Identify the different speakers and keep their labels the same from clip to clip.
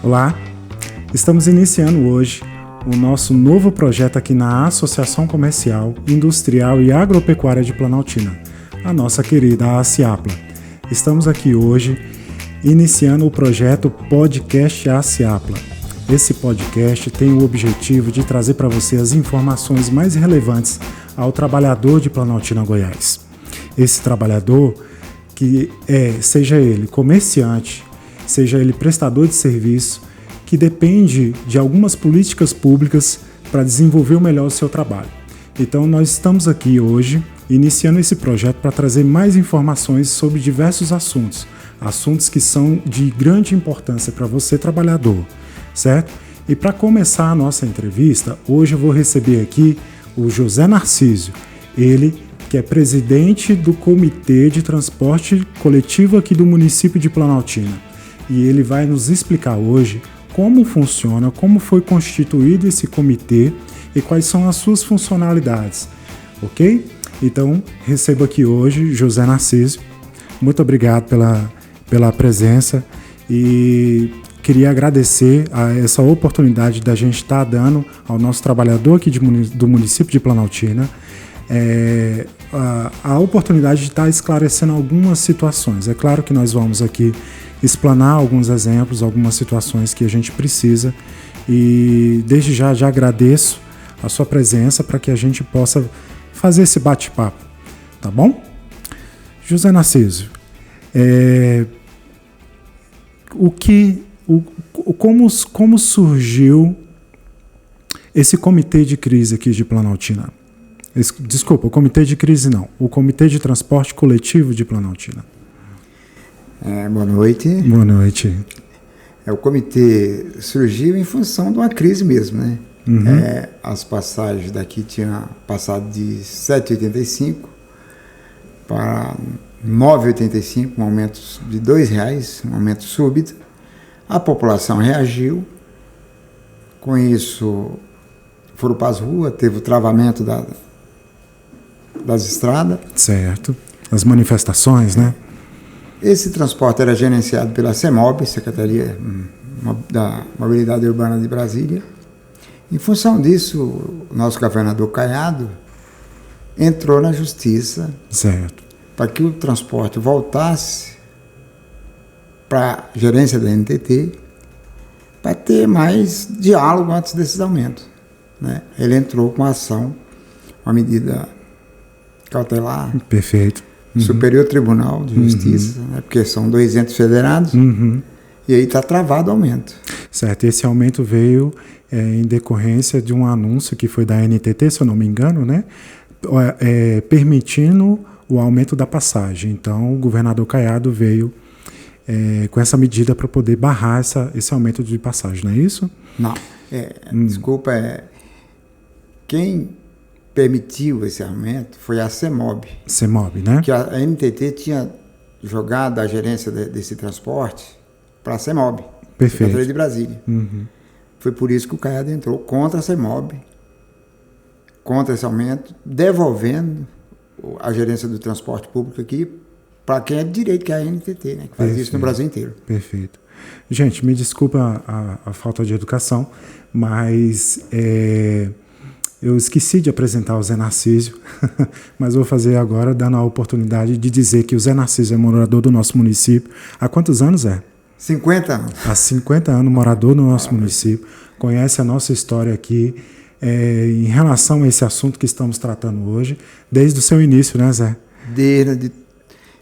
Speaker 1: Olá, estamos iniciando hoje o nosso novo projeto aqui na Associação Comercial, Industrial e Agropecuária de Planaltina, a nossa querida ACIAPLA. Estamos aqui hoje iniciando o projeto Podcast ACIAPLA. Esse podcast tem o objetivo de trazer para você as informações mais relevantes ao trabalhador de Planaltina, Goiás. Esse trabalhador, seja ele comerciante, seja ele prestador de serviço, que depende de algumas políticas públicas para desenvolver melhor o seu trabalho. Então nós estamos aqui hoje iniciando esse projeto para trazer mais informações sobre diversos assuntos que são de grande importância para você, trabalhador, certo? E para começar a nossa entrevista, hoje eu vou receber aqui o José Narcísio, ele que é presidente do Comitê de Transporte Coletivo aqui do município de Planaltina. E ele vai nos explicar hoje como funciona, como foi constituído esse comitê e quais são as suas funcionalidades, ok? Então, recebo aqui hoje José Narcísio. Muito obrigado pela presença e queria agradecer a essa oportunidade da gente estar dando ao nosso trabalhador aqui do município de Planaltina a oportunidade de estar esclarecendo algumas situações. É claro que nós vamos aqui explanar alguns exemplos, algumas situações que a gente precisa e desde já agradeço a sua presença para que a gente possa fazer esse bate-papo, tá bom? José Narcísio, como surgiu esse comitê de crise aqui de Planaltina? Desculpa, o comitê de crise não, o comitê de transporte coletivo de Planaltina.
Speaker 2: Boa noite.
Speaker 1: Boa noite.
Speaker 2: O comitê surgiu em função de uma crise mesmo, né? Uhum. As passagens daqui tinham passado de 7,85 para 9,85, um aumento de R$2, um aumento súbito. A população reagiu. Com isso, foram para as ruas, teve o travamento das estradas.
Speaker 1: Certo. As manifestações, né?
Speaker 2: Esse transporte era gerenciado pela CEMOB, Secretaria da Mobilidade Urbana de Brasília. Em função disso, o nosso governador Caiado entrou na justiça,
Speaker 1: certo,
Speaker 2: para que o transporte voltasse para a gerência da NTT, para ter mais diálogo antes desses aumentos, né? Ele entrou com a ação, uma medida cautelar.
Speaker 1: Perfeito.
Speaker 2: Superior Tribunal de Justiça, né, porque são 2 entes federados, e aí está travado o aumento.
Speaker 1: Certo, esse aumento veio em decorrência de um anúncio que foi da NTT, se eu não me engano, né, permitindo o aumento da passagem. Então, o governador Caiado veio com essa medida para poder barrar esse aumento de passagem, não é isso?
Speaker 2: Não, desculpa, quem permitiu esse aumento foi a CEMOB.
Speaker 1: CEMOB, né?
Speaker 2: Que a NTT tinha jogado a gerência desse transporte para a CEMOB.
Speaker 1: Perfeito.
Speaker 2: Secretaria de Brasília. Uhum. Foi por isso que o Caiado entrou contra a CEMOB, contra esse aumento, devolvendo a gerência do transporte público aqui para quem é de direito, que é a NTT, né? Que faz isso no Brasil inteiro.
Speaker 1: Perfeito. Gente, me desculpa a falta de educação, mas eu esqueci de apresentar o Zé Narcísio, mas vou fazer agora, dando a oportunidade de dizer que o Zé Narcísio é morador do nosso município. Há quantos anos, Zé?
Speaker 2: 50 anos.
Speaker 1: Há 50 anos, morador do nosso município, conhece a nossa história aqui em relação a esse assunto que estamos tratando hoje, desde o seu início, né, Zé?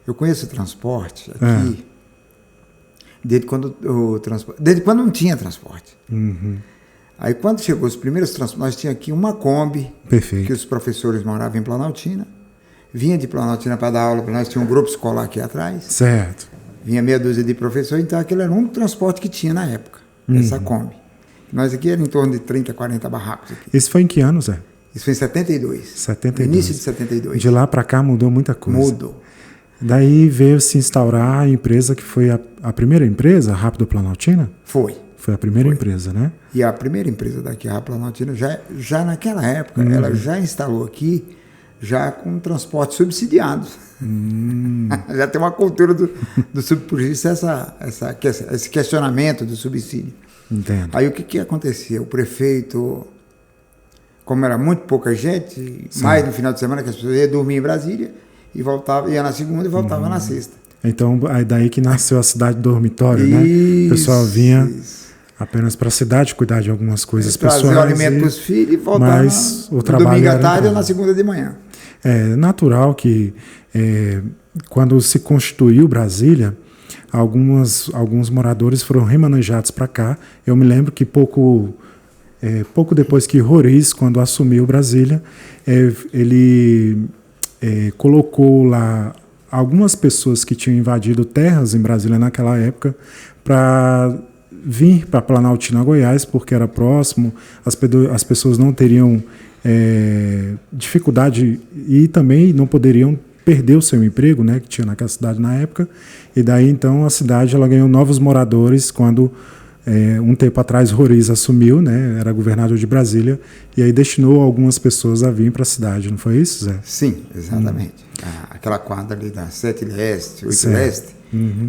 Speaker 2: Eu conheço o transporte aqui desde quando não tinha transporte.
Speaker 1: Uhum.
Speaker 2: Aí quando chegou os primeiros transportes, nós tínhamos aqui uma Kombi,
Speaker 1: perfeito,
Speaker 2: que os professores moravam em Planaltina, vinha de Planaltina para dar aula para nós, tinha um grupo escolar aqui atrás.
Speaker 1: Certo.
Speaker 2: Vinha meia dúzia de professores, então aquele era o único transporte que tinha na época, essa Kombi. Nós aqui era em torno de 30, 40 barracos aqui.
Speaker 1: Isso foi em que ano, Zé?
Speaker 2: Isso foi em 72.
Speaker 1: 72.
Speaker 2: Início de 72.
Speaker 1: De lá para cá mudou muita coisa.
Speaker 2: Mudou.
Speaker 1: Daí veio se instaurar a empresa que foi a primeira empresa, a Rápido Planaltina?
Speaker 2: Foi.
Speaker 1: Foi a primeira empresa, né?
Speaker 2: E a primeira empresa daqui, a Planaltina, já naquela época, ela já instalou aqui já com transporte subsidiado. Já tem uma cultura do subsídio, esse questionamento do subsídio.
Speaker 1: Entendo.
Speaker 2: Aí o que acontecia? O prefeito, como era muito pouca gente, mais no final de semana que as pessoas iam dormir em Brasília, e voltava, ia na segunda e voltava na sexta.
Speaker 1: Então, é daí que nasceu a cidade dormitório, né? O pessoal vinha apenas para a cidade cuidar de algumas coisas pessoais.
Speaker 2: Trazer o alimento para os filhos e voltar no domingo à tarde ou na segunda de manhã.
Speaker 1: É natural que quando se constituiu Brasília, alguns moradores foram remanejados para cá. Eu me lembro que pouco depois que Roriz, quando assumiu Brasília, ele colocou lá algumas pessoas que tinham invadido terras em Brasília naquela época para vir para Planaltina, Goiás, porque era próximo, as pessoas não teriam dificuldade e também não poderiam perder o seu emprego, né, que tinha naquela cidade na época. E daí então a cidade ela ganhou novos moradores quando um tempo atrás Roriz assumiu, né, era governador de Brasília, e aí destinou algumas pessoas a vir para a cidade, não foi isso, Zé?
Speaker 2: Sim, exatamente. Aquela quadra ali da 7 Leste, 8 Leste,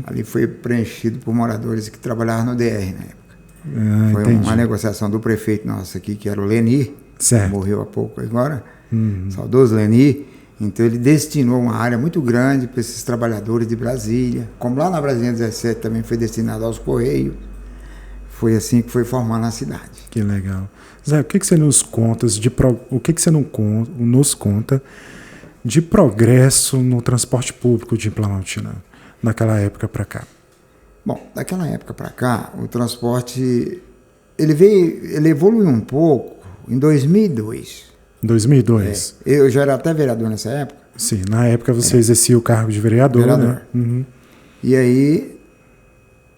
Speaker 2: ali foi preenchido por moradores que trabalhavam no DR na época. Foi uma negociação do prefeito nosso aqui, que era o Leni, que morreu há pouco agora, saudoso Leni. Então ele destinou uma área muito grande para esses trabalhadores de Brasília, como lá na Brasília 17 também foi destinado aos Correios. Foi assim que foi formando a cidade.
Speaker 1: Que legal. Zé, o que você nos conta nos conta de progresso no transporte público de Planaltina, daquela época para cá?
Speaker 2: Bom, daquela época para cá, o transporte ele evoluiu um pouco em 2002.
Speaker 1: 2002?
Speaker 2: Eu já era até vereador nessa época.
Speaker 1: Sim, na época você exercia o cargo de vereador. Né?
Speaker 2: E aí,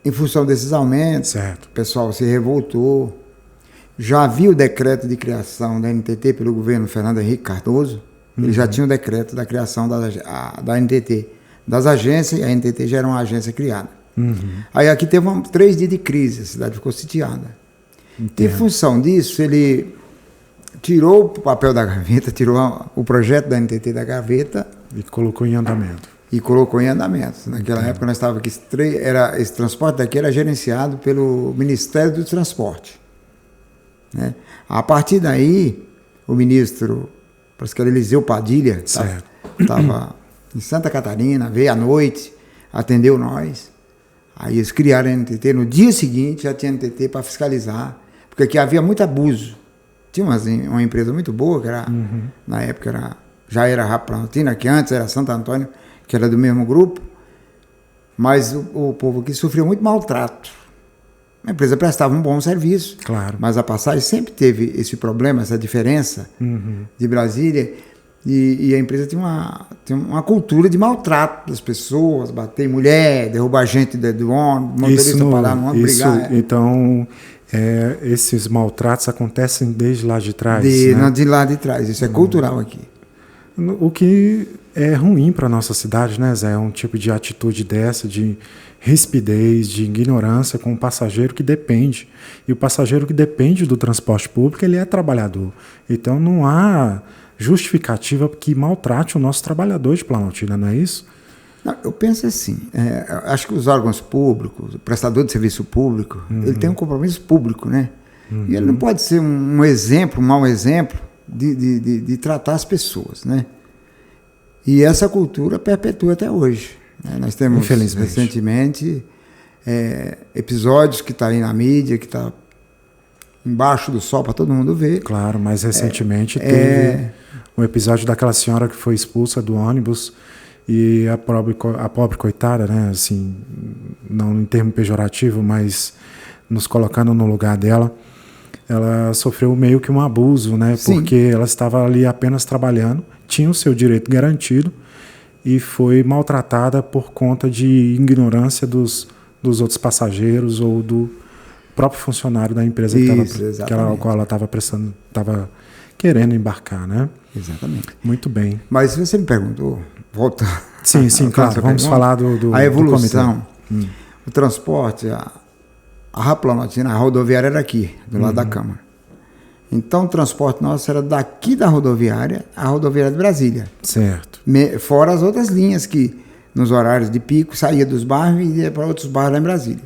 Speaker 2: em função desses aumentos, o pessoal se revoltou. Já havia o decreto de criação da NTT pelo governo Fernando Henrique Cardoso. Ele já tinha o decreto da criação da NTT, das agências, e a NTT já era uma agência criada. Aí aqui teve 3 dias de crise, a cidade ficou sitiada. Em função disso, ele tirou o papel da gaveta, tirou o projeto da NTT da gaveta.
Speaker 1: E colocou em andamento.
Speaker 2: Naquela época nós estávamos aqui, esse transporte daqui era gerenciado pelo Ministério do Transporte. Né? A partir daí, o ministro, parece que era Eliseu Padilha, estava em Santa Catarina, veio à noite, atendeu nós. Aí eles criaram a NTT, no dia seguinte já tinha NTT para fiscalizar, porque aqui havia muito abuso. Tinha uma empresa muito boa, que era, na época já era Raplantina, que antes era Santo Antônio, que era do mesmo grupo, mas o povo aqui sofreu muito maltrato. A empresa prestava um bom serviço, mas a passagem sempre teve esse problema, essa diferença de Brasília, e a empresa tem uma cultura de maltrato das pessoas, bater em mulher, derrubar gente do ônibus, motorista parar no ônibus, brigar.
Speaker 1: Então, esses maltratos acontecem desde lá de trás,
Speaker 2: né? De lá de trás, isso é cultural aqui.
Speaker 1: O que é ruim para a nossa cidade, né, Zé? É um tipo de atitude dessa, de rispidez, de ignorância com o passageiro que depende. E o passageiro que depende do transporte público, ele é trabalhador. Então não há justificativa que maltrate o nosso trabalhador de Planaltina, não é isso?
Speaker 2: Não, eu penso assim, acho que os órgãos públicos, o prestador de serviço público, ele tem um compromisso público, né? E ele não pode ser um exemplo, um mau exemplo de tratar as pessoas, né? E essa cultura perpetua até hoje. Né? Nós temos, recentemente, episódios que estão aí na mídia, que está embaixo do sol para todo mundo ver.
Speaker 1: Claro, mas recentemente teve um episódio daquela senhora que foi expulsa do ônibus e a pobre coitada, né? Assim, não em termo pejorativo, mas nos colocando no lugar dela, ela sofreu meio que um abuso, né? Sim. Porque ela estava ali apenas trabalhando, tinha o seu direito garantido e foi maltratada por conta de ignorância dos outros passageiros ou do próprio funcionário da empresa ao qual ela estava querendo embarcar, né?
Speaker 2: Exatamente.
Speaker 1: Muito bem.
Speaker 2: Mas você me perguntou, volta.
Speaker 1: Sim, claro. Vamos falar do
Speaker 2: a evolução, o transporte, a Raplanaltina, a rodoviária era aqui, do lado da Câmara. Então o transporte nosso era daqui da rodoviária à rodoviária de Brasília.
Speaker 1: Certo.
Speaker 2: Fora as outras linhas que nos horários de pico saía dos bairros e ia para outros bairros lá em Brasília.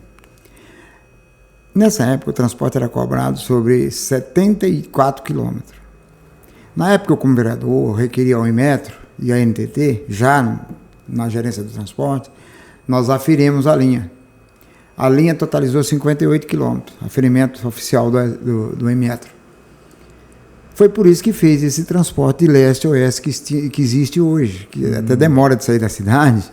Speaker 2: Nessa época o transporte era cobrado sobre 74 quilômetros. Na época eu, como vereador, requeria ao Inmetro e a NTT, já na gerência do transporte, nós aferimos a linha. A linha totalizou 58 quilômetros, aferimento oficial do Inmetro. Foi por isso que fez esse transporte de leste a oeste que existe hoje, que até demora de sair da cidade.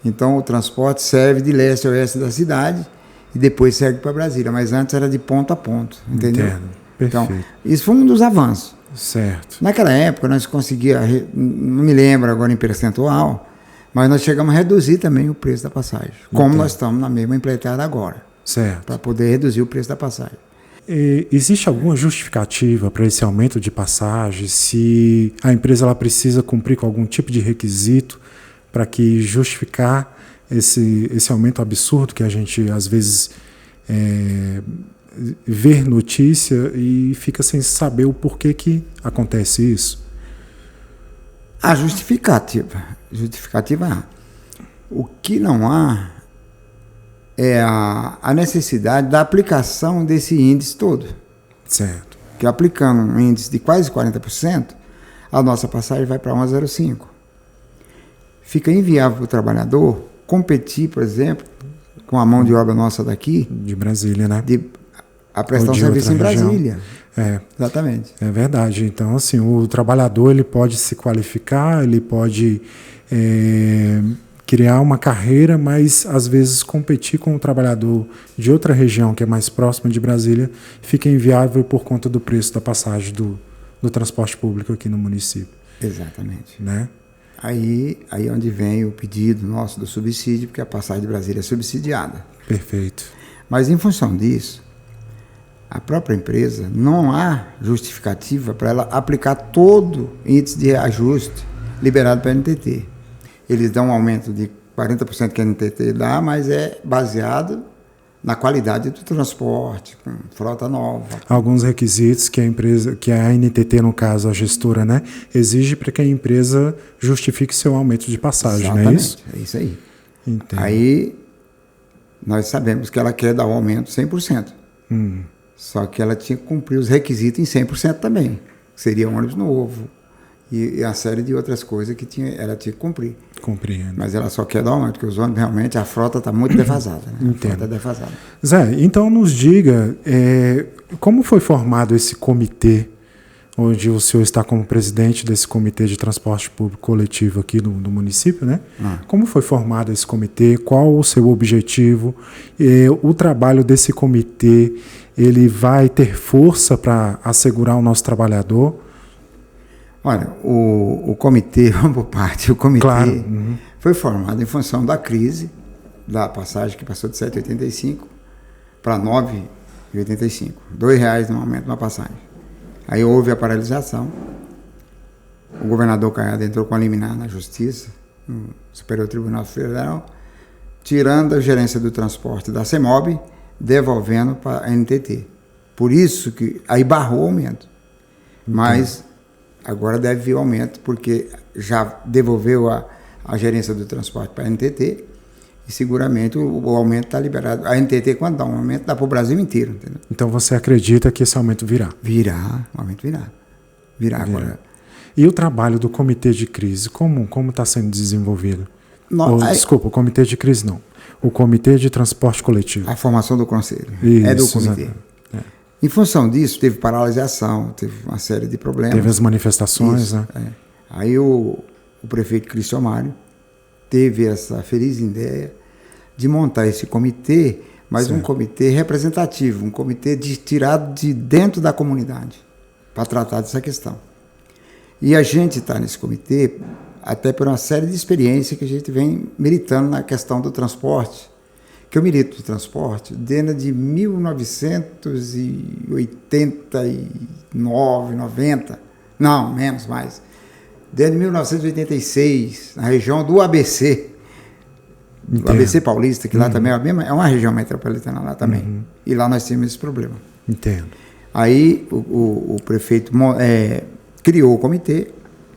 Speaker 2: Então o transporte serve de leste a oeste da cidade e depois segue para Brasília, mas antes era de ponto a ponto, entendeu?
Speaker 1: Entendo. Perfeito.
Speaker 2: Então, isso foi um dos avanços.
Speaker 1: Certo.
Speaker 2: Naquela época nós conseguíamos, não me lembro agora em percentual, mas nós chegamos a reduzir também o preço da passagem, como nós estamos na mesma empreitada agora,
Speaker 1: certo,
Speaker 2: para poder reduzir o preço da passagem.
Speaker 1: Existe alguma justificativa para esse aumento de passagem? Se a empresa ela precisa cumprir com algum tipo de requisito para que justificar esse aumento absurdo que a gente às vezes vê notícia e fica sem saber o porquê que acontece isso?
Speaker 2: A justificativa há. O que não há é a necessidade da aplicação desse índice todo.
Speaker 1: Certo.
Speaker 2: Que aplicando um índice de quase 40%, a nossa passagem vai para 1,05. Fica inviável para o trabalhador competir, por exemplo, com a mão de obra nossa daqui.
Speaker 1: De Brasília, né?
Speaker 2: A prestar um serviço em Brasília. Exatamente.
Speaker 1: É verdade. Então, assim, o trabalhador ele pode se qualificar, ele pode criar uma carreira, mas às vezes competir com o trabalhador de outra região que é mais próxima de Brasília fica inviável por conta do preço da passagem do transporte público aqui no município.
Speaker 2: Exatamente.
Speaker 1: Né?
Speaker 2: Aí é onde vem o pedido nosso do subsídio, porque a passagem de Brasília é subsidiada.
Speaker 1: Perfeito.
Speaker 2: Mas em função disso, a própria empresa não há justificativa para ela aplicar todo índice de reajuste liberado pela NTT. Eles dão um aumento de 40% que a NTT dá, mas é baseado na qualidade do transporte, com frota nova. Alguns requisitos que a NTT, no caso, a gestora, né, exige para que a empresa justifique seu aumento de passagem, exatamente, não é isso? É isso aí. Entendo. Aí, nós sabemos que ela quer dar o aumento 100%. Só que ela tinha que cumprir os requisitos em 100% também. Seria um ônibus novo e a série de outras coisas que ela tinha que cumprir. Compreendo. Mas ela só quer dar aumento, porque os ônibus realmente, a frota está muito defasada. Né? Entendo. A frota é defasada. Zé, então nos diga como foi formado esse comitê, onde o senhor está como presidente desse comitê de transporte público coletivo aqui do município, né? Como foi formado esse comitê? Qual o seu objetivo? O trabalho desse comitê, ele vai ter força para assegurar o nosso trabalhador? Olha, o comitê, vamos por parte, o comitê claro. Foi formado em função da crise da passagem que passou de 7,85 para 9,85. R$2 no aumento na passagem. Aí houve a paralisação. O governador Caiado entrou com a liminar na Justiça, no Superior Tribunal Federal, tirando a gerência do transporte da CEMOB, devolvendo para a NTT. Por isso que aí barrou o aumento. Mas agora deve vir o aumento, porque já devolveu a gerência do transporte para a NTT e seguramente o aumento está liberado. A NTT, quando dá um aumento, dá para o Brasil inteiro. Entendeu? Então você acredita que esse aumento virá? Virá, o aumento virá. Virá agora. E o trabalho do comitê de crise, como está sendo desenvolvido? Desculpa, o comitê de crise não. O comitê de transporte coletivo. A formação do conselho. Isso, do comitê. Em função disso, teve paralisação, teve uma série de problemas. Teve as manifestações, isso, né? Aí o prefeito Cristian Mário teve essa feliz ideia de montar esse comitê, mas certo. Um comitê representativo, um comitê tirado de dentro da comunidade, para tratar dessa questão. E a gente está nesse comitê até por uma série de experiências que a gente vem militando na questão do transporte, que eu milito do transporte desde 1989, 90, não, menos mais, desde 1986, na região do ABC, do ABC Paulista, que lá também é uma região metropolitana lá também, e lá nós tínhamos esse problema. Entendo. Aí o prefeito criou o comitê,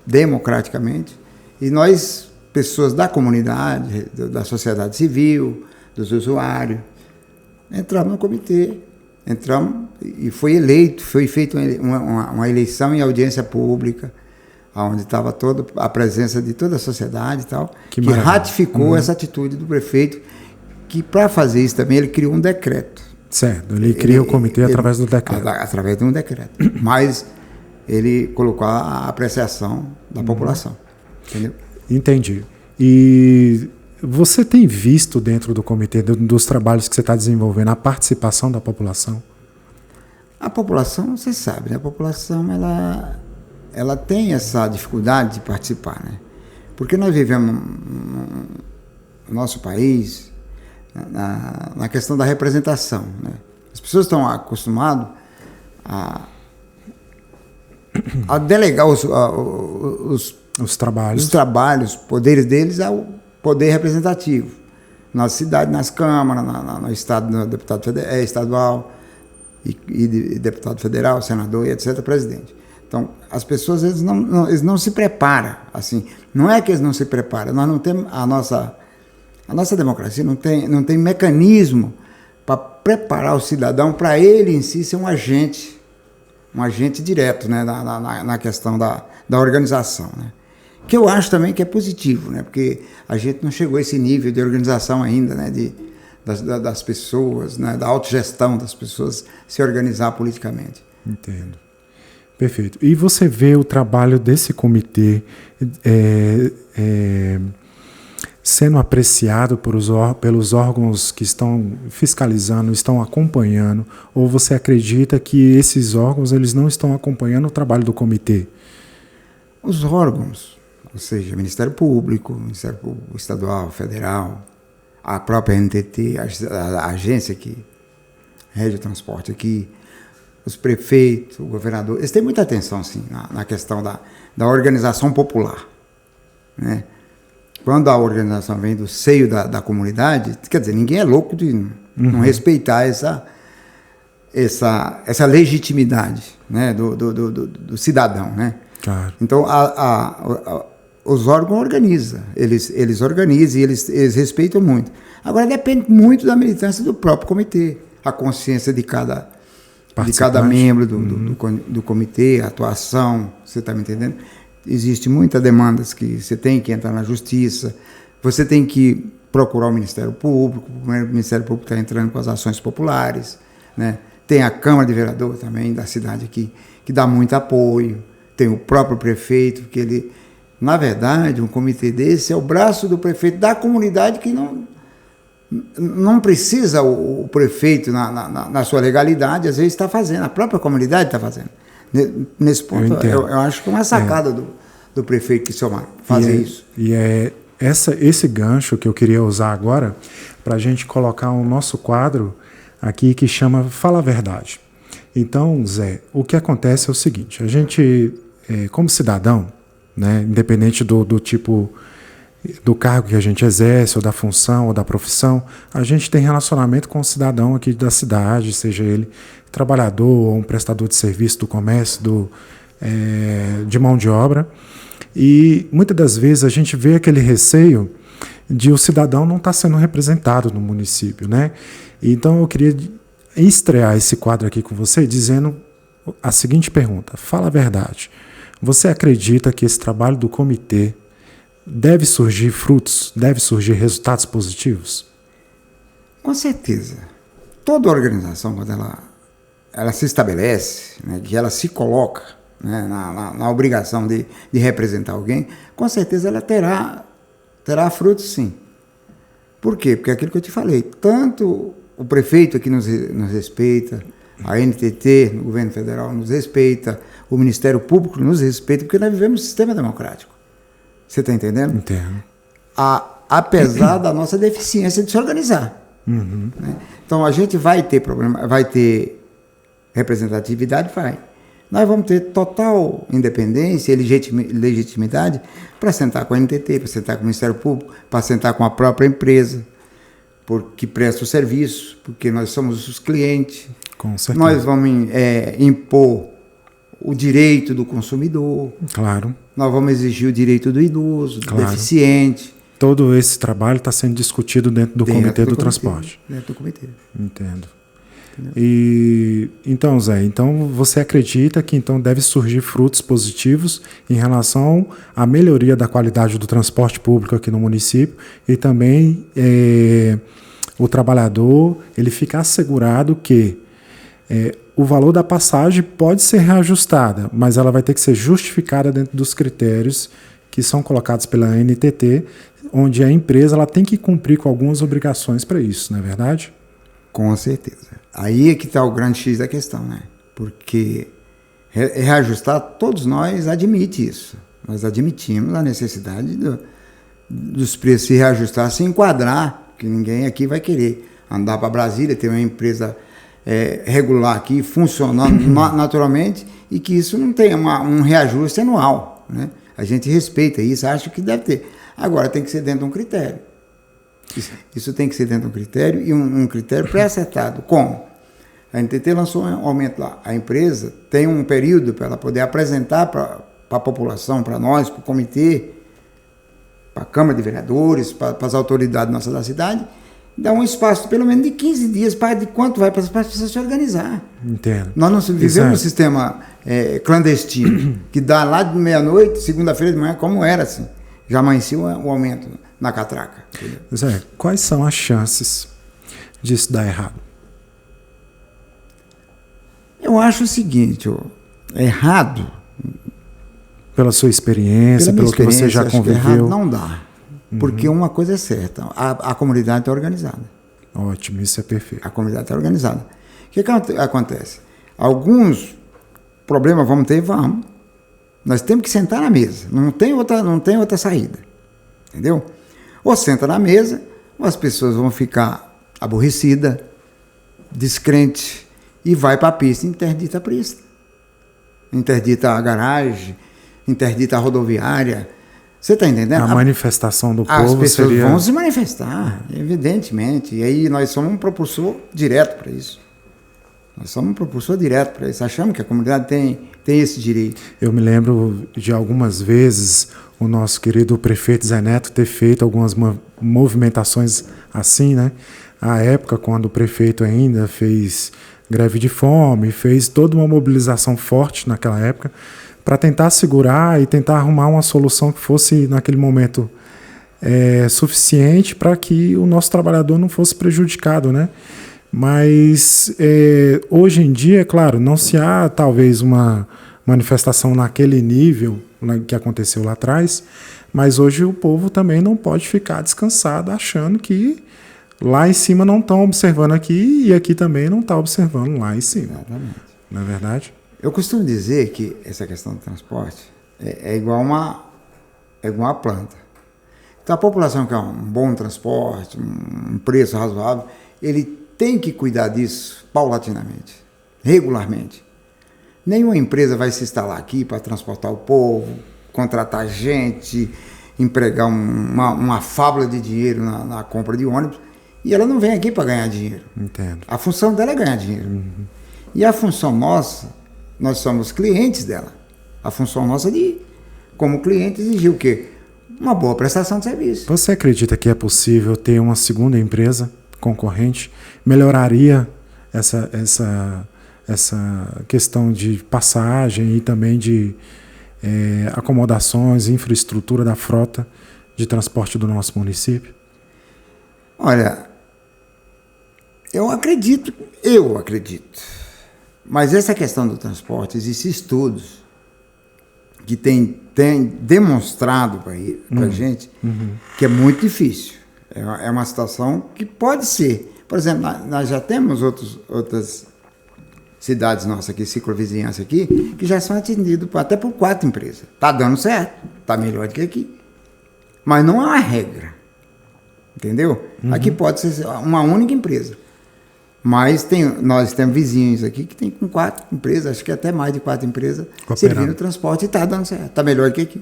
Speaker 2: democraticamente, e nós, pessoas da comunidade, da sociedade civil, dos usuários, entramos no comitê, e foi feita uma eleição em audiência pública, onde estava a presença de toda a sociedade e tal, que ratificou essa atitude do prefeito, que para fazer isso também ele criou um decreto.
Speaker 1: Certo, ele cria o comitê através do decreto.
Speaker 2: Através de um decreto. Mas ele colocou a apreciação da população. Entendeu?
Speaker 1: Entendi. E você tem visto dentro do comitê, dos trabalhos que você está desenvolvendo, a participação da população?
Speaker 2: A população, você sabe, né? A população ela tem essa dificuldade de participar, né? Porque nós vivemos no nosso país na questão da representação, né? As pessoas estão acostumadas a delegar os trabalhos, poderes deles ao poder representativo. Na cidade, nas câmaras, no estado, no deputado estadual e deputado federal, senador e etc., presidente. Então, as pessoas eles não se preparam. Assim, não é que eles não se preparam, nós não temos a nossa democracia não tem mecanismo para preparar o cidadão para ele em si ser um agente direto, né, na questão da organização, né? Que eu acho também que é positivo, né, porque a gente não chegou a esse nível de organização ainda, né, das pessoas, né, da autogestão das pessoas se organizar politicamente.
Speaker 1: Entendo. Perfeito. E você vê o trabalho desse comitê sendo apreciado pelos órgãos que estão fiscalizando, estão acompanhando, ou você acredita que esses órgãos eles não estão acompanhando o trabalho do comitê?
Speaker 2: Os órgãos, ou seja, Ministério Público Estadual, Federal, a própria NTT, a agência que rege o transporte aqui, os prefeitos, o governador, eles têm muita atenção sim, na questão da organização popular, né? Quando a organização vem do seio da comunidade, quer dizer, ninguém é louco de não respeitar essa legitimidade, né, do cidadão, né?
Speaker 1: Claro.
Speaker 2: Então, os órgãos organizam, eles organizam e eles respeitam muito. Agora, depende muito da militância do próprio comitê, a consciência de cada membro do comitê, a atuação, você está me entendendo? Existe muitas demandas que você tem que entrar na justiça, você tem que procurar o Ministério Público, o Ministério Público está entrando com as ações populares, né? Tem a Câmara de Vereadores também da cidade aqui, que dá muito apoio, tem o próprio prefeito, que ele, na verdade, um comitê desse é o braço do prefeito da comunidade que não precisa o prefeito na sua legalidade, às vezes está fazendo, a própria comunidade está fazendo. Nesse ponto, eu acho que é uma sacada do prefeito que fazer isso.
Speaker 1: E é esse gancho que eu queria usar agora para a gente colocar o nosso quadro aqui que chama Fala a Verdade. Então, Zé, o que acontece é o seguinte, a gente, como cidadão, né, independente do tipo do cargo que a gente exerce, ou da função, ou da profissão, a gente tem relacionamento com o cidadão aqui da cidade, seja ele trabalhador ou um prestador de serviço do comércio, de mão de obra. E muitas das vezes a gente vê aquele receio de o cidadão não estar sendo representado no município, né? Então eu queria estrear esse quadro aqui com você dizendo a seguinte pergunta: fala a verdade. Você acredita que esse trabalho do comitê deve surgir frutos, deve surgir resultados positivos?
Speaker 2: Com certeza. Toda organização, quando ela se estabelece, né, que ela se coloca, né, na obrigação de representar alguém, com certeza ela terá frutos, sim. Por quê? Porque é aquilo que eu te falei, tanto o prefeito aqui nos respeita, a NTT, no governo federal, nos respeita, o Ministério Público nos respeita, porque nós vivemos um sistema democrático. Você está entendendo?
Speaker 1: Entendo.
Speaker 2: Apesar da nossa deficiência de se organizar.
Speaker 1: Uhum.
Speaker 2: Né? Então, a gente vai ter problema, vai ter representatividade, vai. Nós vamos ter total independência e legitimidade para sentar com a NTT, para sentar com o Ministério Público, para sentar com a própria empresa, que presta o serviço, porque nós somos os clientes.
Speaker 1: Com certeza.
Speaker 2: Nós vamos impor o direito do consumidor.
Speaker 1: Claro.
Speaker 2: Nós vamos exigir o direito do idoso, do deficiente.
Speaker 1: Todo esse trabalho está sendo discutido dentro do Comitê do Transporte.
Speaker 2: Dentro do comitê.
Speaker 1: Entendo. E então, Zé, então você acredita que então deve surgir frutos positivos em relação à melhoria da qualidade do transporte público aqui no município e também o trabalhador ele ficar assegurado que o valor da passagem pode ser reajustada, mas ela vai ter que ser justificada dentro dos critérios que são colocados pela NTT, onde a empresa ela tem que cumprir com algumas obrigações para isso, não é verdade?
Speaker 2: Com certeza. Aí é que está o grande X da questão, né? Porque reajustar, todos nós admitimos isso. Nós admitimos a necessidade dos preços se reajustar, se enquadrar, que ninguém aqui vai querer andar para Brasília, ter uma empresa regular aqui, funcionando naturalmente, e que isso não tenha um reajuste anual, né? A gente respeita isso, acha que deve ter. Agora, tem que ser dentro de um critério. Isso tem que ser dentro de um critério e um critério pré-acertado. Como? A NTT lançou um aumento lá. A empresa tem um período para ela poder apresentar para a população, para nós, para o comitê, para a Câmara de Vereadores, para as autoridades nossas da cidade, dar um espaço pelo menos de 15 dias para de quanto vai para as pessoas se organizar.
Speaker 1: Entendo.
Speaker 2: Nós não vivemos um sistema clandestino, que dá lá de meia-noite, segunda-feira de manhã, como era assim. Já amanhecia o aumento na catraca.
Speaker 1: Zé, quais são as chances disso dar errado?
Speaker 2: Eu acho o seguinte, errado.
Speaker 1: Pela sua experiência, pelo que você já conviveu.
Speaker 2: Errado não dá. Porque uma coisa é certa, a comunidade está organizada.
Speaker 1: Ótimo, isso é perfeito.
Speaker 2: A comunidade está organizada. O que acontece? Alguns problemas vamos ter, vamos. Nós temos que sentar na mesa. Não tem outra saída. Entendeu? Ou senta na mesa, ou as pessoas vão ficar aborrecidas, descrentes, e vai para a pista, interdita a pista. Interdita a garagem, interdita a rodoviária. Você está entendendo?
Speaker 1: A manifestação do povo
Speaker 2: as pessoas
Speaker 1: seria...
Speaker 2: vão se manifestar, evidentemente. E aí nós somos um propulsor direto para isso. Achamos que a comunidade tem esse direito.
Speaker 1: Eu me lembro de algumas vezes o nosso querido prefeito Zé Neto ter feito algumas movimentações assim, né? À época, quando o prefeito ainda fez greve de fome, fez toda uma mobilização forte naquela época para tentar segurar e tentar arrumar uma solução que fosse, naquele momento, suficiente para que o nosso trabalhador não fosse prejudicado, né? Mas hoje em dia, claro, não se há talvez uma manifestação naquele nível que aconteceu lá atrás, mas hoje o povo também não pode ficar descansado achando que lá em cima não estão observando aqui e aqui também não está observando lá em cima.
Speaker 2: Exatamente.
Speaker 1: Não é verdade?
Speaker 2: Eu costumo dizer que essa questão do transporte é igual uma planta. Então a população quer um bom transporte, um preço razoável, ele tem que cuidar disso paulatinamente, regularmente. Nenhuma empresa vai se instalar aqui para transportar o povo, contratar gente, empregar uma fábula de dinheiro na compra de ônibus, e ela não vem aqui para ganhar dinheiro.
Speaker 1: Entendo.
Speaker 2: A função dela é ganhar dinheiro. Uhum. E a função nossa, nós somos clientes dela. A função nossa é de, como cliente, exigir o quê? Uma boa prestação de serviço.
Speaker 1: Você acredita que é possível ter uma segunda empresa concorrente? Melhoraria essa questão de passagem e também de acomodações, infraestrutura da frota de transporte do nosso município?
Speaker 2: Olha, eu acredito. Mas essa questão do transporte, existem estudos que tem demonstrado para a gente que é muito difícil. É uma situação que pode ser. Por exemplo, nós já temos outras cidades nossas aqui, ciclovizinhança aqui, que já são atendidas até por 4 empresas. Está dando certo, está melhor do que aqui. Mas não é uma regra. Entendeu? Aqui pode ser uma única empresa. Mas nós temos vizinhos aqui que tem com 4 empresas, acho que até mais de 4 empresas, servindo o transporte e está dando certo. Está melhor do que aqui.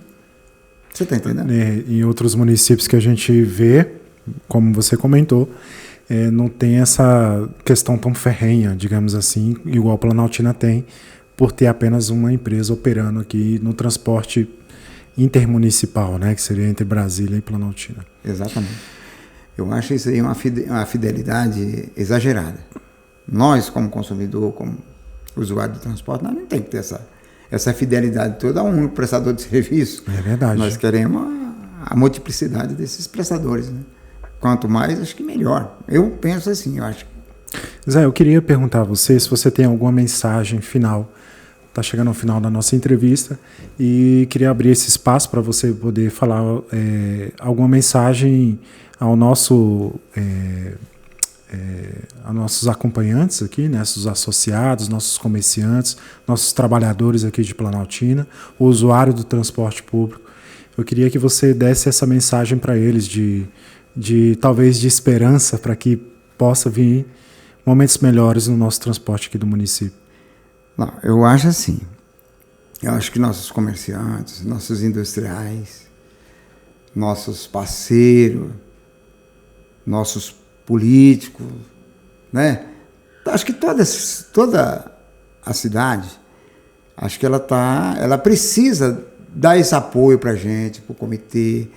Speaker 2: Você está entendendo?
Speaker 1: Em outros municípios que a gente vê, como você comentou, não tem essa questão tão ferrenha, digamos assim, igual a Planaltina tem, por ter apenas uma empresa operando aqui no transporte intermunicipal, né, que seria entre Brasília e Planaltina.
Speaker 2: Exatamente. Eu acho isso aí uma fidelidade exagerada. Nós, como consumidor, como usuário do transporte, nós não tem que ter essa fidelidade toda a um único prestador de serviço.
Speaker 1: É verdade.
Speaker 2: Nós queremos a multiplicidade desses prestadores, né? Quanto mais, acho que melhor. Eu penso assim, eu acho.
Speaker 1: Zé, eu queria perguntar a você se você tem alguma mensagem final. Está chegando ao final da nossa entrevista e queria abrir esse espaço para você poder falar alguma mensagem aos nossos acompanhantes aqui, né, nossos associados, nossos comerciantes, nossos trabalhadores aqui de Planaltina, o usuário do transporte público. Eu queria que você desse essa mensagem para eles talvez de esperança para que possa vir momentos melhores no nosso transporte aqui do município.
Speaker 2: Não, eu acho assim. Eu acho que nossos comerciantes, nossos industriais, nossos parceiros, nossos políticos, né? Acho que toda a cidade, acho que ela precisa dar esse apoio para a gente, para o comitê,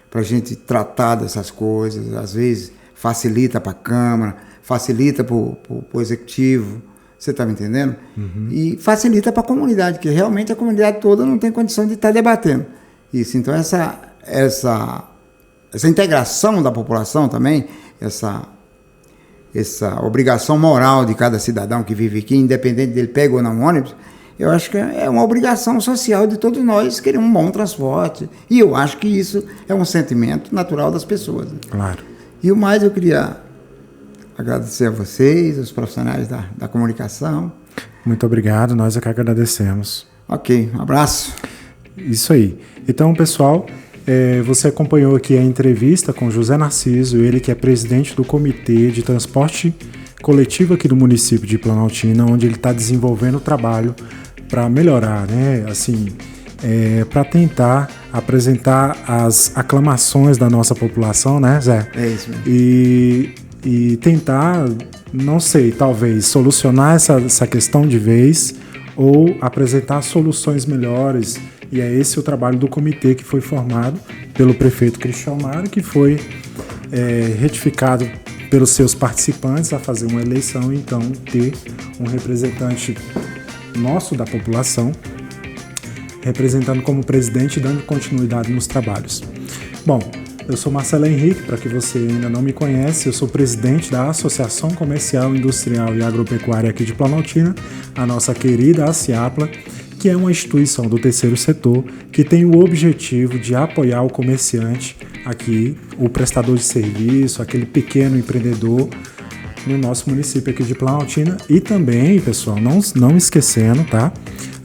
Speaker 2: para a gente tratar dessas coisas. Às vezes facilita para a Câmara, facilita para o Executivo, você está me entendendo? Uhum. E facilita para a comunidade, que realmente a comunidade toda não tem condição de estar debatendo isso. Então essa integração da população também, essa obrigação moral de cada cidadão que vive aqui, independente dele pega ou não ônibus, eu acho que é uma obrigação social de todos nós querer um bom transporte. E eu acho que isso é um sentimento natural das pessoas. Né?
Speaker 1: Claro.
Speaker 2: E o mais, eu queria agradecer a vocês, os profissionais da comunicação.
Speaker 1: Muito obrigado, nós é que agradecemos.
Speaker 2: Ok, um abraço.
Speaker 1: Isso aí. Então, pessoal, você acompanhou aqui a entrevista com José Narciso, ele que é presidente do Comitê de Transporte Coletivo aqui do município de Planaltina, onde ele está desenvolvendo o trabalho para melhorar, né? Assim, para tentar apresentar as aclamações da nossa população, né, Zé?
Speaker 2: É isso mesmo.
Speaker 1: E tentar, não sei, talvez solucionar essa questão de vez ou apresentar soluções melhores. E é esse o trabalho do comitê que foi formado pelo prefeito Cristian Mário, que foi retificado pelos seus participantes a fazer uma eleição e então ter um representante nosso da população representando como presidente e dando continuidade nos trabalhos. Bom, eu sou Marcelo Henrique, para que você ainda não me conhece, eu sou presidente da Associação Comercial, Industrial e Agropecuária aqui de Planaltina, a nossa querida ACIAPLA, que é uma instituição do terceiro setor que tem o objetivo de apoiar o comerciante aqui, o prestador de serviço, aquele pequeno empreendedor no nosso município aqui de Planaltina. E também, pessoal, não esquecendo, tá?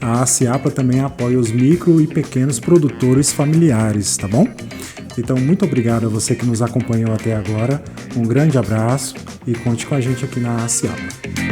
Speaker 1: A ACIAPLA também apoia os micro e pequenos produtores familiares, tá bom? Então, muito obrigado a você que nos acompanhou até agora. Um grande abraço e conte com a gente aqui na ACIAPLA.